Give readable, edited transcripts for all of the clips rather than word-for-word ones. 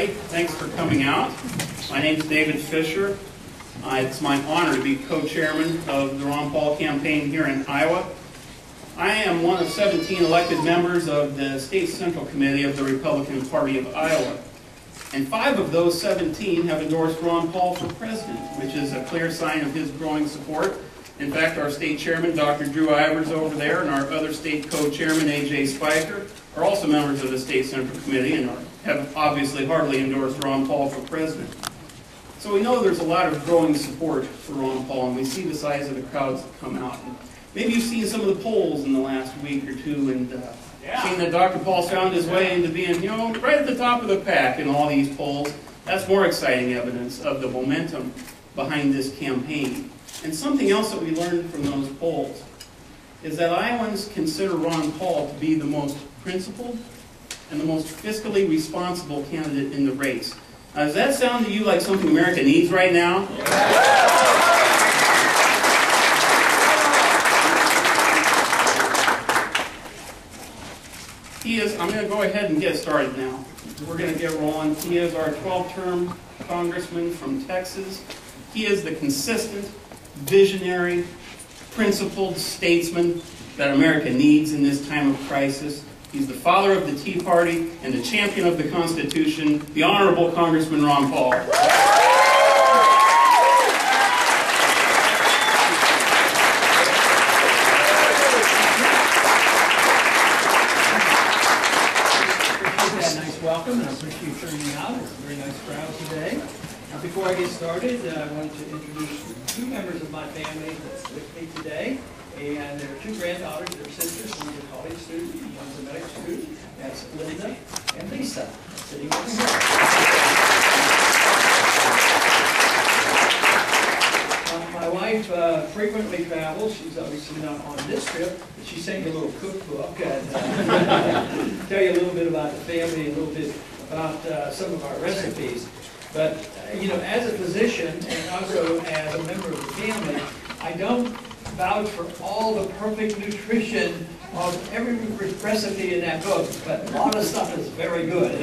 everybody. Thanks for coming out. My name is David Fisher. It's my honor to be co-chairman of the Ron Paul campaign here in Iowa. I am one of 17 elected members of the State Central Committee of the Republican Party of Iowa. And 5 of those 17 have endorsed Ron Paul for president, which is a clear sign of his growing support. In fact, our state chairman, Dr. Drew Ivers over there, and our other state co-chairman, A.J. Spiker, are also members of the State Central Committee and have obviously hardly endorsed Ron Paul for president. So we know there's a lot of growing support for Ron Paul, and we see the size of the crowds that come out. And maybe you've seen some of the polls in the last week or two, and seen that Dr. Paul's found his way into being, right at the top of the pack in all these polls. That's more exciting evidence of the momentum behind this campaign. And something else that we learned from those polls is that Iowans consider Ron Paul to be the most principled and the most fiscally responsible candidate in the race. Now, does that sound to you like something America needs right now? I'm going to go ahead and get started now. We're going to get rolling. He is our 12-term congressman from Texas. He is the consistent, visionary, principled statesman that America needs in this time of crisis. He's the father of the Tea Party and the champion of the Constitution, the Honorable Congressman Ron Paul. Welcome, and I appreciate you turning out. It's a very nice crowd today. Now, before I get started, I wanted to introduce 2 members of my family that's with me today. And there are 2 granddaughters, they're sisters. One's a college student, one's a medical student. That's Linda and Lisa, sitting over here. My wife frequently travels. She's obviously not on this trip, but she sent me a little cookbook and tell you a little bit about the family, a little bit about some of our recipes. But, as a physician and also as a member of the family, I don't vouch for all the perfect nutrition of every recipe in that book, but a lot of stuff is very good.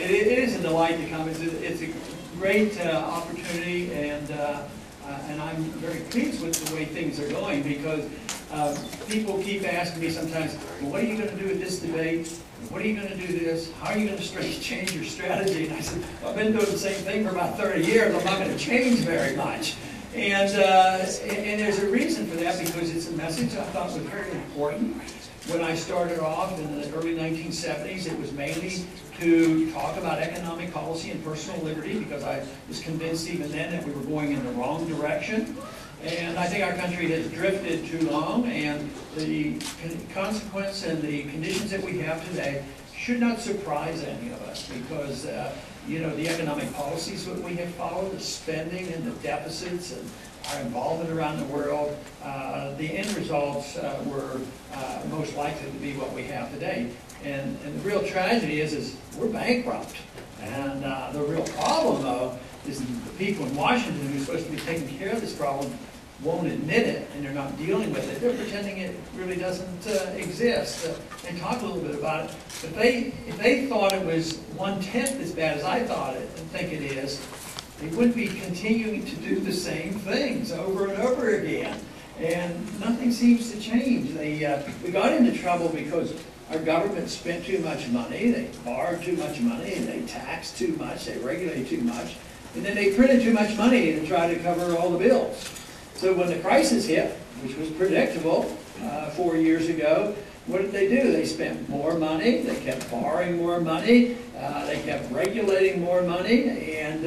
It is a delight to come. It's a great opportunity, and I'm very pleased with the way things are going, because people keep asking me sometimes, well, what are you going to do with this debate? What are you going to do this? How are you going to change your strategy? And I said, well, I've been doing the same thing for about 30 years. I'm not going to change very much. And there's a reason for that, because it's a message I thought was very important. When I started off in the early 1970s, it was mainly to talk about economic policy and personal liberty, because I was convinced even then that we were going in the wrong direction. And I think our country has drifted too long, and the consequence and the conditions that we have today should not surprise any of us, because the economic policies that we have followed, the spending and the deficits and our involvement around the world, the end results were most likely to be what we have today. And the real tragedy is we're bankrupt. And the real problem, though, is the people in Washington who are supposed to be taking care of this problem won't admit it, and they're not dealing with it. They're pretending it really doesn't exist. And talk a little bit about it. If they thought it was 1/10 as bad as I think it is, they wouldn't be continuing to do the same things over and over again. And nothing seems to change. We got into trouble because our government spent too much money, they borrowed too much money, and they taxed too much, they regulated too much, and then they printed too much money to try to cover all the bills. So when the crisis hit, which was predictable 4 years ago, what did they do? They spent more money, they kept borrowing more money, they kept regulating more money, and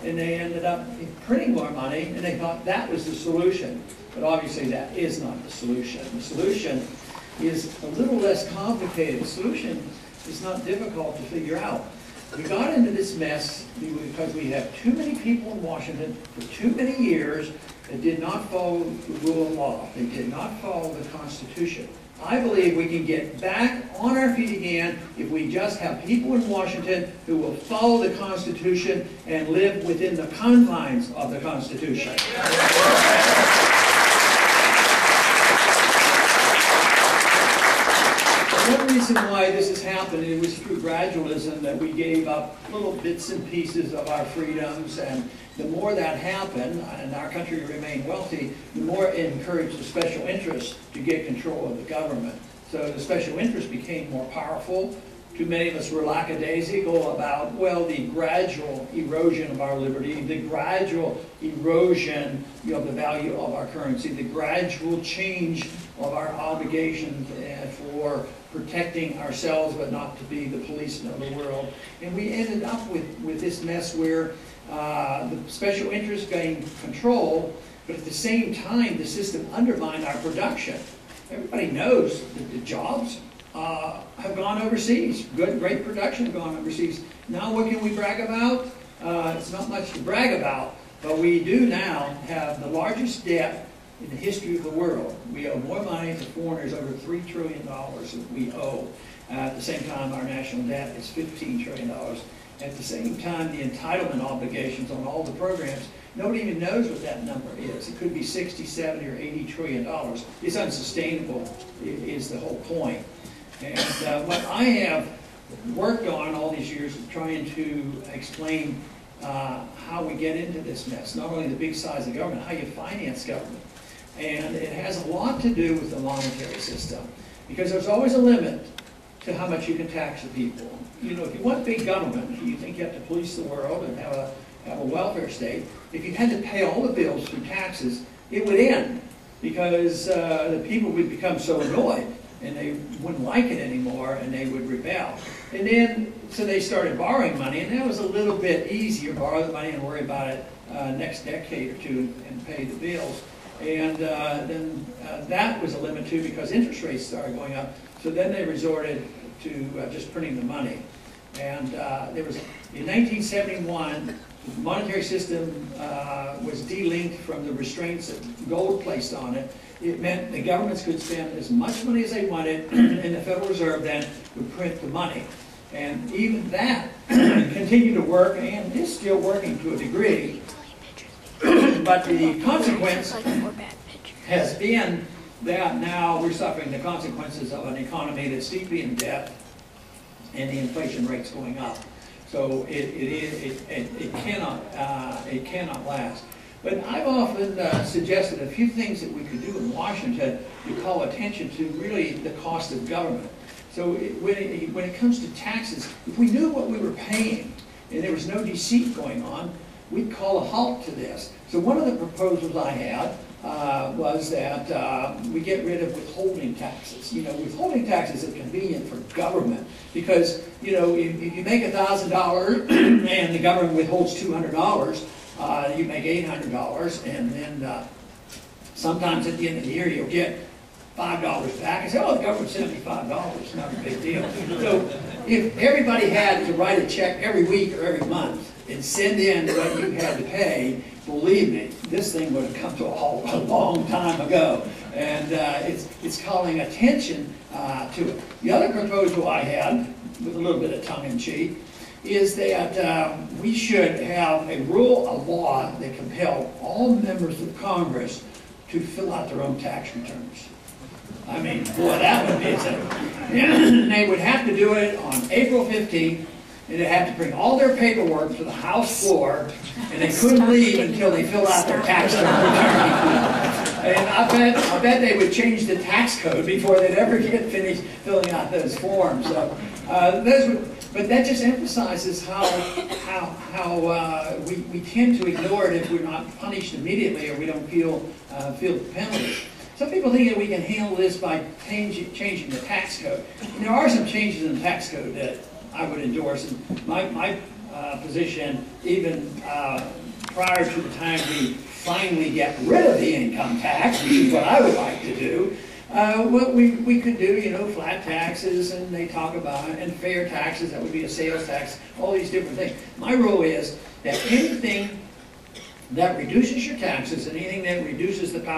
they ended up printing more money, and they thought that was the solution. But obviously that is not the solution. The solution is a little less complicated. The solution is not difficult to figure out. We got into this mess because we have too many people in Washington for too many years that did not follow the rule of law. They did not follow the Constitution. I believe we can get back on our feet again if we just have people in Washington who will follow the Constitution and live within the confines of the Constitution. Let me reason why this has happened, it was through gradualism that we gave up little bits and pieces of our freedoms, and the more that happened, and our country remained wealthy, the more it encouraged the special interests to get control of the government. So the special interests became more powerful. Too many of us were lackadaisical about, well, the gradual erosion of our liberty, the gradual erosion of the value of our currency, the gradual change of our obligations for protecting ourselves but not to be the policemen of the world. And we ended up with this mess where the special interests gained control, but at the same time the system undermined our production. Everybody knows that the jobs have gone overseas. Great production have gone overseas. Now what can we brag about? It's not much to brag about, but we do now have the largest debt in the history of the world. We owe more money to foreigners, over $3 trillion that we owe. At the same time, our national debt is $15 trillion. At the same time, the entitlement obligations on all the programs, nobody even knows what that number is. It could be 60, 70, or 80 trillion dollars. It's unsustainable, is the whole point. And what I have worked on all these years is trying to explain how we get into this mess. Not only the big size of government, how you finance government. And it has a lot to do with the monetary system. Because there's always a limit to how much you can tax the people. You know, if you want big government, you think you have to police the world and have a welfare state, if you had to pay all the bills through taxes, it would end. Because the people would become so annoyed and they wouldn't like it anymore, and they would rebel. And then, so they started borrowing money, and that was a little bit easier, borrow the money and worry about it next decade or two and pay the bills. And then that was a limit too, because interest rates started going up. So then they resorted to just printing the money. And there was, in 1971, the monetary system was delinked from the restraints that gold placed on it. It meant the governments could spend as much money as they wanted, and the Federal Reserve then would print the money. And even that continued to work, and is still working to a degree. But the consequence has been that now we're suffering the consequences of an economy that's deeply in debt, and the inflation rate's going up. So it cannot last. But I've often suggested a few things that we could do in Washington to call attention to really the cost of government. So when it comes to taxes, if we knew what we were paying and there was no deceit going on, we'd call a halt to this. So one of the proposals I had was that we get rid of withholding taxes. You know, withholding taxes are convenient for government because, you know, if you make $1,000 and the government withholds $200, you make $800, and then sometimes at the end of the year you'll get $5 back and say, oh, the government sent me $5, not a big deal. So if everybody had to write a check every week or every month and send in what you had to pay, believe me, this thing would have come to a halt a long time ago. And it's calling attention to it. The other proposal I had, with a little bit of tongue-in-cheek, is that we should have a rule of law that compelled all members of Congress to fill out their own tax returns. I mean, boy, that would be something. And they would have to do it on April 15th, and they'd have to bring all their paperwork to the House floor, and they couldn't leave until they filled out their tax return. And I bet they would change the tax code before they'd ever get finished filling out those forms. So, but that just emphasizes how we tend to ignore it if we're not punished immediately or we don't feel the penalty. Some people think that we can handle this by changing the tax code. And there are some changes in the tax code that I would endorse. And my position, even prior to the time we finally get rid of the income tax, which is what I would like to do, what we could do, you know, flat taxes, and they talk about it, and fair taxes, that would be a sales tax, all these different things. My rule is that anything that reduces your taxes and anything that reduces the power